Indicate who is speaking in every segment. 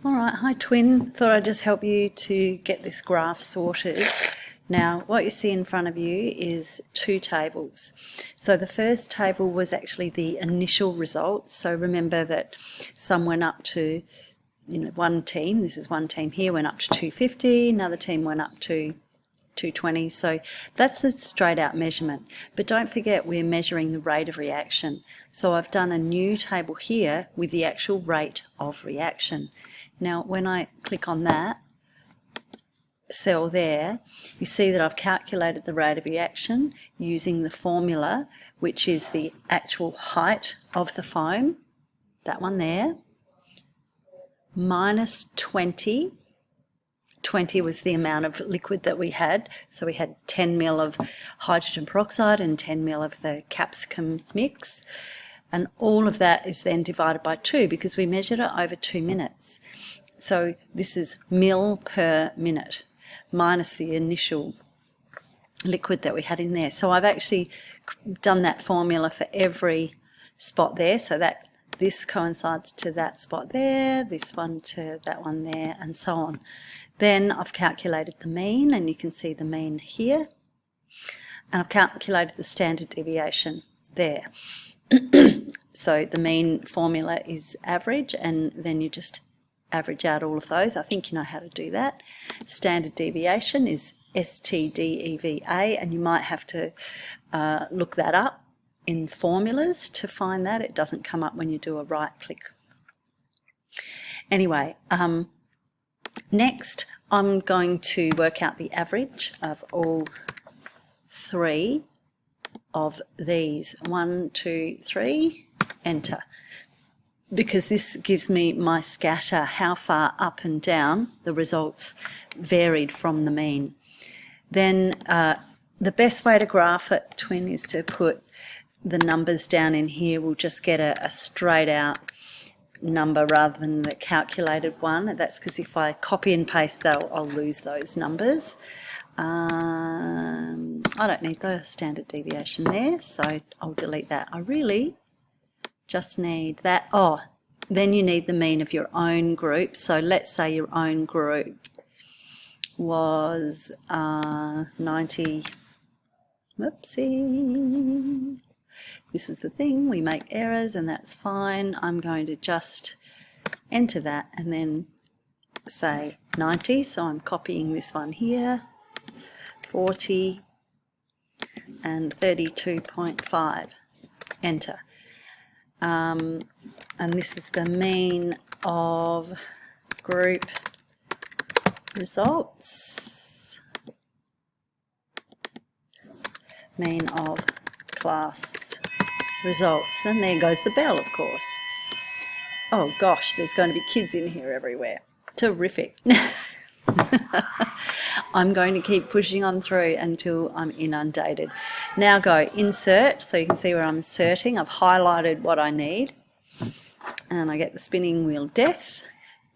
Speaker 1: All right, hi twin. Thought I'd just help you to get this graph sorted. Now, what you see in front of you is two tables. So the first table was actually the initial results. So remember that some went up to, one team, this is one team here, went up to 250, another team went up to 220. So that's a straight out measurement. But don't forget we're measuring the rate of reaction. So I've done a new table here with the actual rate of reaction. Now when I click on that cell there, you see that I've calculated the rate of reaction using the formula, which is the actual height of the foam, that one there, minus 20. 20 was the amount of liquid that we had, so we had 10 ml of hydrogen peroxide and 10 ml of the capsicum mix, and all of that is then divided by 2 because we measured it over 2 minutes. So this is mil per minute minus the initial liquid that we had in there. So I've actually done that formula for every spot there, so that this coincides to that spot there, this one to that one there, and so on. Then I've calculated the mean, and you can see the mean here, and I've calculated the standard deviation there. So the mean formula is average, and then you just average out all of those. I think you know how to do that. Standard deviation is STDEVA, and you might have to look that up in formulas to find that. It doesn't come up when you do a right click. Anyway, next I'm going to work out the average of all three of these. 1, 2, 3, enter. Because this gives me my scatter, how far up and down the results varied from the mean. Then the best way to graph it, twin, is to put the numbers down in here. We'll just get a straight out number rather than the calculated one. That's because if I copy and paste, I'll lose those numbers. I don't need the standard deviation there, so I'll delete that. I really just need that. Oh, then you need the mean of your own group. So let's say your own group was 90. Whoopsie. This is the thing, we make errors and that's fine. I'm going to just enter that and then say 90. So I'm copying this one here, 40 and 32.5, enter. And this is the mean of group results, mean of class results, and there goes the bell, of course. Oh gosh, there's going to be kids in here everywhere. Terrific. I'm going to keep pushing on through until I'm inundated. Now go insert, so you can see where I'm inserting. I've highlighted what I need, and I get the spinning wheel death.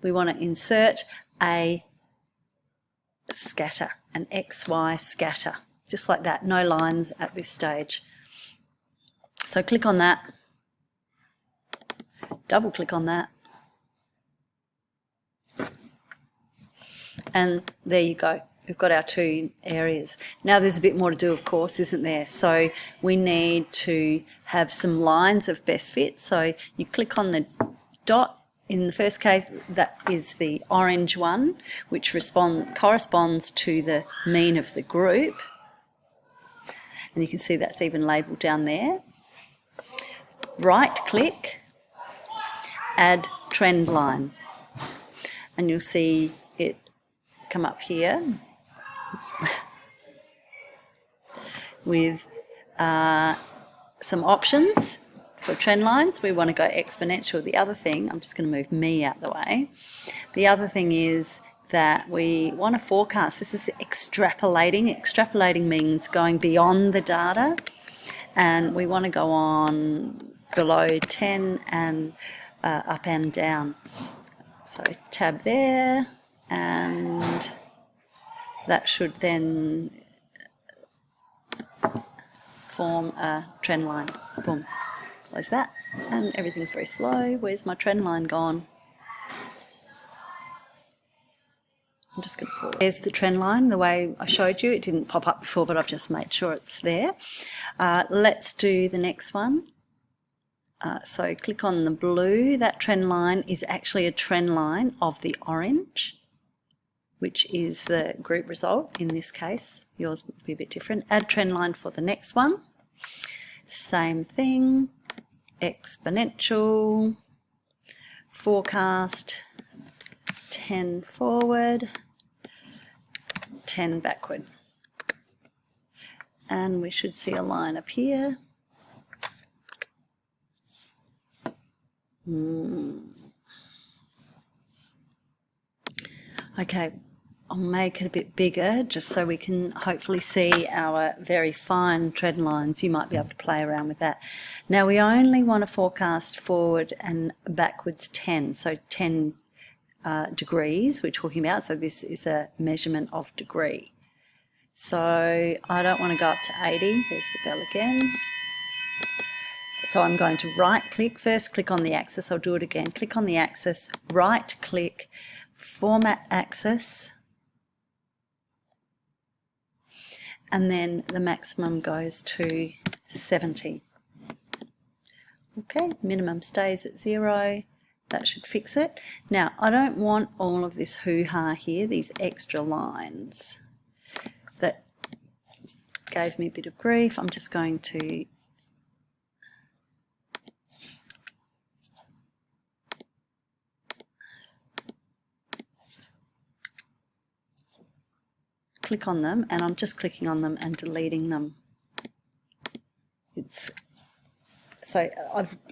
Speaker 1: We want to insert a scatter, an XY scatter, just like that, no lines at this stage. So click on that, double click on that, and there you go. We've got our two areas. Now there's a bit more to do, of course, isn't there? So we need to have some lines of best fit. So you click on the dot. In the first case, that is the orange one, which corresponds to the mean of the group. And you can see that's even labelled down there. Right click, add trend line, and you'll see it come up here with some options for trend lines. We want to go exponential. The other thing, I'm just going to move me out the way. The other thing is that we want to forecast. This is extrapolating. Extrapolating means going beyond the data, and we want to go on below 10 and up and down. So tab there, and that should then form a trend line. Boom. Close that, and everything's very slow. Where's my trend line gone? I'm just going to pause. There's the trend line, the way I showed you. It didn't pop up before, but I've just made sure it's there. Let's do the next one. So click on the blue. That trend line is actually a trend line of the orange, which is the group result in this case. Yours would be a bit different. Add trend line for the next one. Same thing, exponential, forecast, 10 forward, 10 backward. And we should see a line appear. Okay, I'll make it a bit bigger just so we can hopefully see our very fine trend lines. You might be able to play around with that. Now we only want to forecast forward and backwards 10, so 10 degrees we're talking about. So this is a measurement of degree. So I don't want to go up to 80. There's the bell again. So I'm going to right click, first click on the axis. I'll do it again. Click on the axis, right click, format axis, and then the maximum goes to 70. Okay, minimum stays at 0. That should fix it. Now, I don't want all of this hoo-ha here, these extra lines that gave me a bit of grief. I'm just going to click on them, and I'm just clicking on them and deleting them. So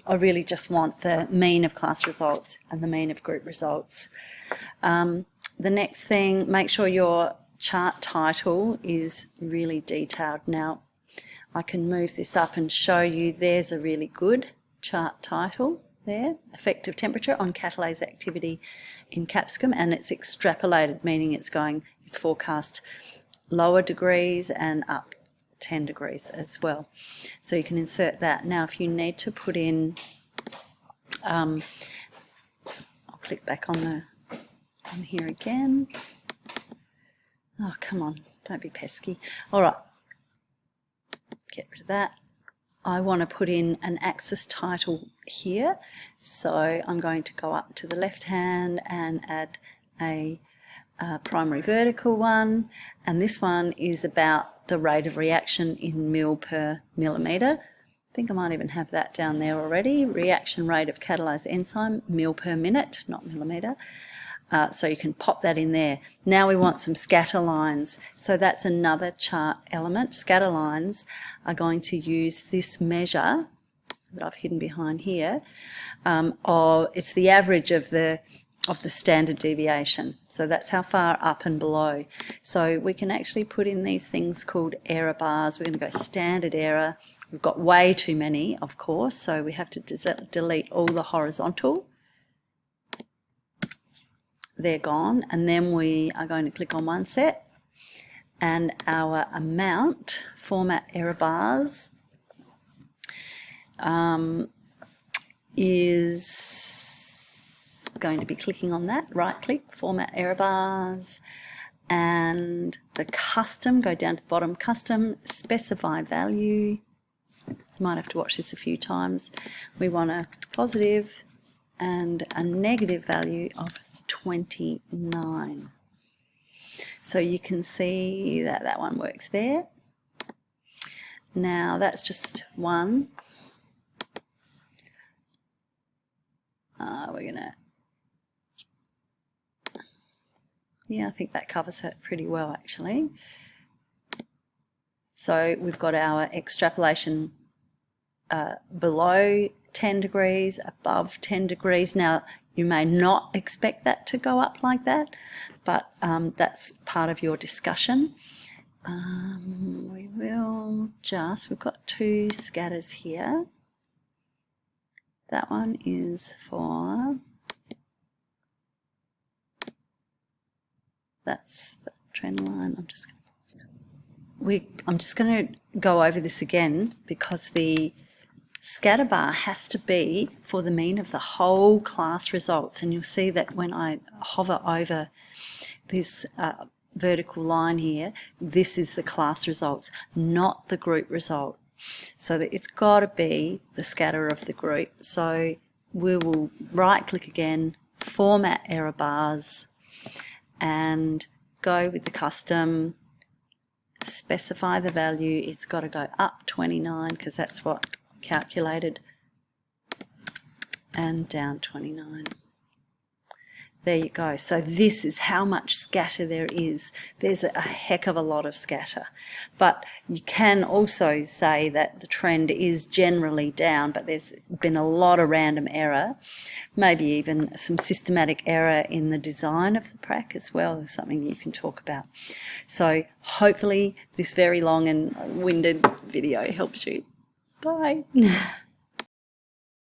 Speaker 1: I really just want the mean of class results and the mean of group results. The next thing, make sure your chart title is really detailed. Now, I can move this up and show you there's a really good chart title there, effective temperature on catalase activity in capsicum, and it's extrapolated, meaning it's forecast lower degrees and up 10 degrees as well. So you can insert that. Now if you need to put in, I'll click back on here again. Oh, come on, don't be pesky. All right, get rid of that. I want to put in an axis title here, so I'm going to go up to the left hand and add a primary vertical one, and this one is about the rate of reaction in mil per millimetre. I think I might even have that down there already. Reaction rate of catalase enzyme, mil per minute, not millimetre. So you can pop that in there. Now we want some scatter lines. So that's another chart element. Scatter lines are going to use this measure that I've hidden behind here. It's the average of the standard deviation. So that's how far up and below. So we can actually put in these things called error bars. We're going to go standard error. We've got way too many, of course, so we have to delete all the horizontal. They're gone, and then we are going to click on one set, and our amount, format error bars, is going to be clicking on that, right click, format error bars, and the custom, go down to the bottom, custom, specify value. You might have to watch this a few times. We want a positive and a negative value of 29. So you can see that that one works there. Now that's just one. We're gonna, yeah, I think that covers it pretty well actually. So we've got our extrapolation below 10 degrees, above 10 degrees. Now you may not expect that to go up like that, but that's part of your discussion. We will just, we've got two scatters here. That one is for, that's the trend line. I'm just going to go over this again because the scatter bar has to be for the mean of the whole class results. And you'll see that when I hover over this vertical line here, this is the class results, not the group result. So that it's got to be the scatter of the group. So we will right click again, format error bars, and go with the custom, specify the value. It's got to go up 29 because that's what calculated, and down 29. There you go. So this is how much scatter there is. There's a heck of a lot of scatter. But you can also say that the trend is generally down, but there's been a lot of random error, maybe even some systematic error in the design of the prac as well, is something you can talk about. So hopefully this very long and winded video helps you. Bye.